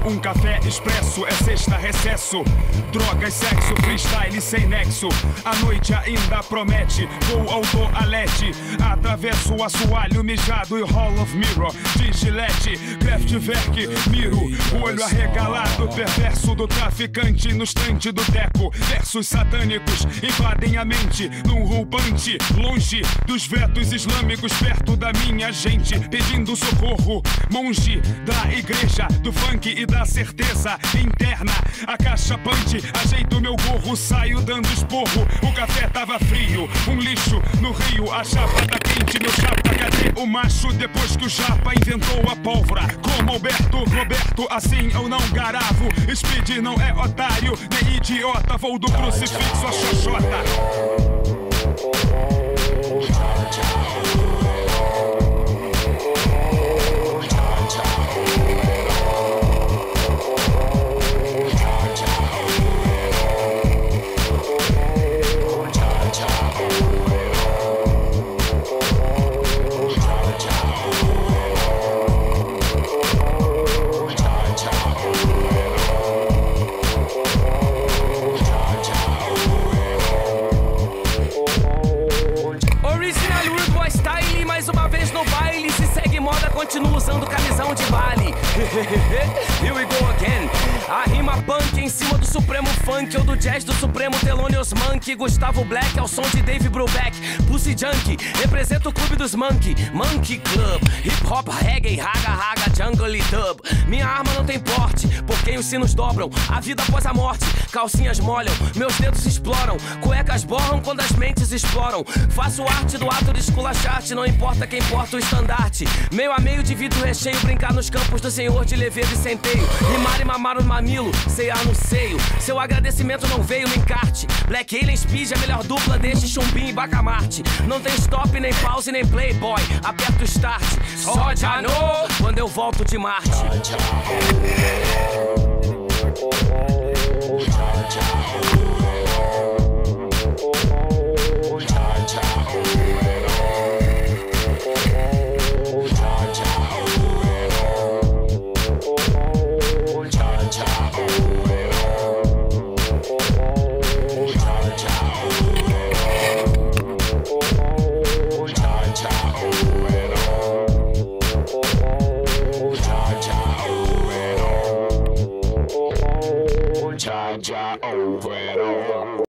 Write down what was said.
Um café expresso, é sexta, recesso. Drogas, sexo, freestyle sem nexo. A noite ainda promete, vou ao toalete. Atravesso o assoalho mijado e Hall of Mirror de Gillette, Kraftwerk, miro. O olho arregalado, perverso do traficante no estante do teco. Versos satânicos invadem a mente num roupante, longe dos vetos islâmicos, perto da minha gente, pedindo socorro. Monge da igreja, do funk e da certeza interna. A caixa punch, ajeito meu gorro, saio dando esporro. O café tava frio, um lixo no rio. A chapa tá quente, meu chapa, cadê o macho? Depois que o japa inventou a pólvora, como Alberto Roberto, assim eu não garavo. Speed não é otário, nem idiota. Vou do crucifixo a xoxota. Continuo usando camisão de baile. Here we go again. A rima punk em cima do supremo funk, ou do jazz do supremo Thelonious Monk. Gustavo Black ao som de Dave Brubeck. Pussy Junkie, representa o clube dos Monkey. Monkey Club, hip hop, reggae, raga, raga, jungle e dub. Minha arma não tem porte, por quem os sinos dobram. A vida após a morte, calcinhas molham, meus dedos exploram. Cuecas borram quando as mentes exploram. Faço arte do ato de esculacharte, não importa quem porta o estandarte. Meio a meio divido o recheio, brincar nos campos do senhor de leveza e centeio. Rimar e mamar no mamilo, ceiar no seio. Seu agradecimento não veio no encarte. Black Alien Speed, a melhor dupla deste Chumbim e Bacamarte. Não tem stop, nem pause, nem playboy. Aperta o start, só já no quando eu volto de Marte. Ja, over it all.